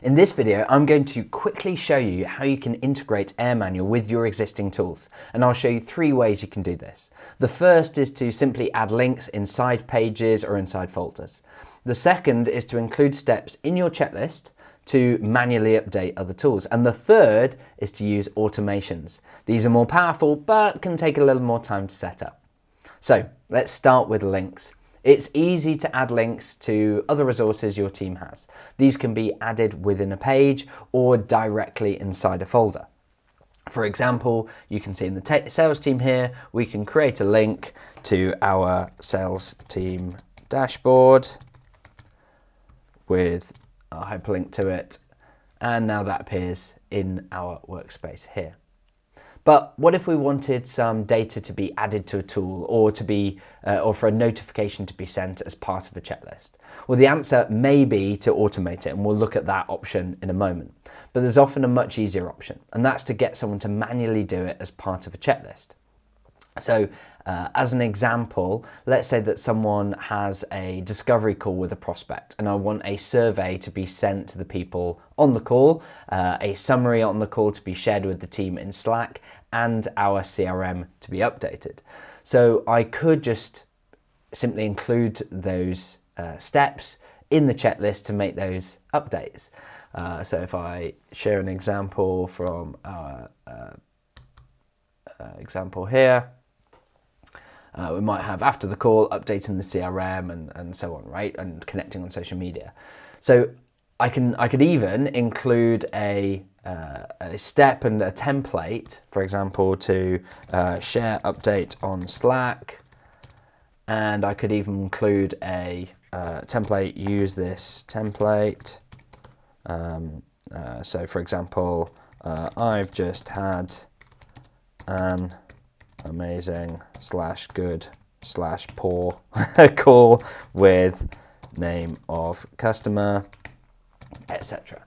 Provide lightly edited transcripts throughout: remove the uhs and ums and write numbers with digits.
In this video, I'm going to quickly show you how you can integrate AirManual with your existing tools, and I'll show you 3 ways you can do this. The first is to simply add links inside pages or inside folders. The second is to include steps in your checklist to manually update other tools. And the third is to use automations. These are more powerful, but can take a little more time to set up. So let's start with links. It's easy to add links to other resources your team has. These can be added within a page or directly inside a folder. For example, you can see in the sales team here, we can create a link to our sales team dashboard with a hyperlink to it, and now that appears in our workspace here. But what if we wanted some data to be added to a tool or for a notification to be sent as part of a checklist? Well, the answer may be to automate it, and we'll look at that option in a moment. But there's often a much easier option, and that's to get someone to manually do it as part of a checklist. So as an example, let's say that someone has a discovery call with a prospect, and I want a survey to be sent to the people on the call, a summary on the call to be shared with the team in Slack, and our CRM to be updated. So I could just simply include those steps in the checklist to make those updates. So if I share an example from our example here, we might have after the call, updating the CRM and so on, right? And connecting on social media. So I could even include a step and a template, for example, to share update on Slack. And I could even include a template, use this template. So for example, I've just had an amazing / good/poor call with name of customer, etc.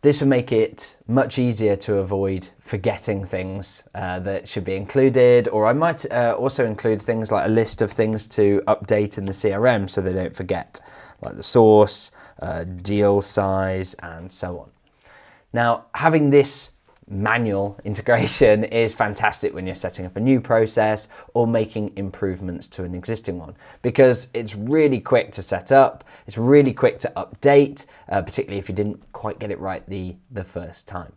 This will make it much easier to avoid forgetting things that should be included, or I might also include things like a list of things to update in the CRM so they don't forget, like the source, deal size, and so on. Now, having this manual integration is fantastic when you're setting up a new process or making improvements to an existing one, because it's really quick to set up, it's really quick to update, particularly if you didn't quite get it right the first time.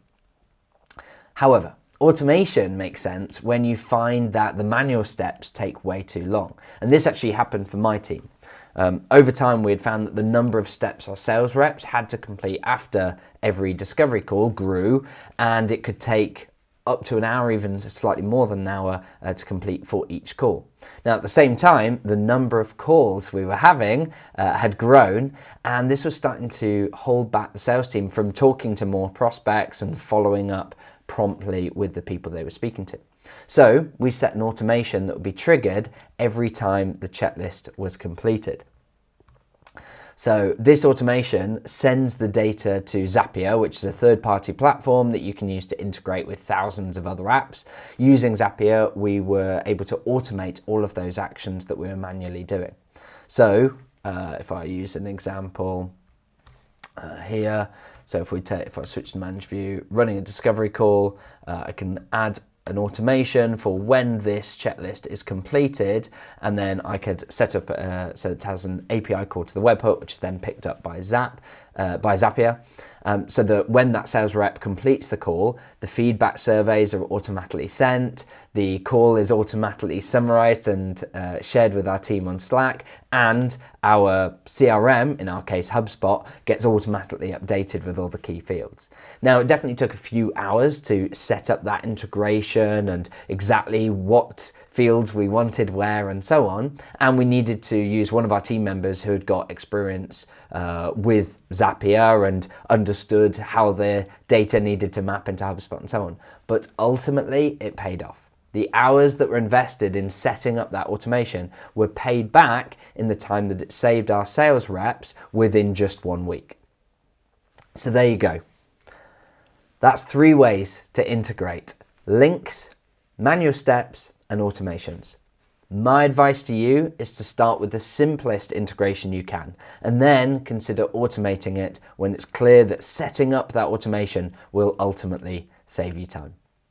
However, automation makes sense when you find that the manual steps take way too long. And this actually happened for my team. Over time, we had found that the number of steps our sales reps had to complete after every discovery call grew, and it could take up to an hour, even slightly more than an hour, to complete for each call. Now, at the same time, the number of calls we were having had grown, and this was starting to hold back the sales team from talking to more prospects and following up promptly with the people they were speaking to. So we set an automation that would be triggered every time the checklist was completed. So this automation sends the data to Zapier, which is a third-party platform that you can use to integrate with thousands of other apps. Using Zapier, we were able to automate all of those actions that we were manually doing. So if I use an example here, so if I switch to manage view, running a discovery call, I can add an automation for when this checklist is completed, and then I could set up so it has an API call to the webhook, which is then picked up by Zapier, so that when that sales rep completes the call, the feedback surveys are automatically sent, the call is automatically summarized and shared with our team on Slack, and our CRM, in our case HubSpot, gets automatically updated with all the key fields. Now, it definitely took a few hours to set up that integration and exactly what fields we wanted where and so on, and we needed to use one of our team members who had got experience with Zapier and understood how the data needed to map into HubSpot and so on. But ultimately, it paid off. The hours that were invested in setting up that automation were paid back in the time that it saved our sales reps within just 1 week. So there you go. That's 3 ways to integrate links, manual steps, and automations. My advice to you is to start with the simplest integration you can, and then consider automating it when it's clear that setting up that automation will ultimately save you time.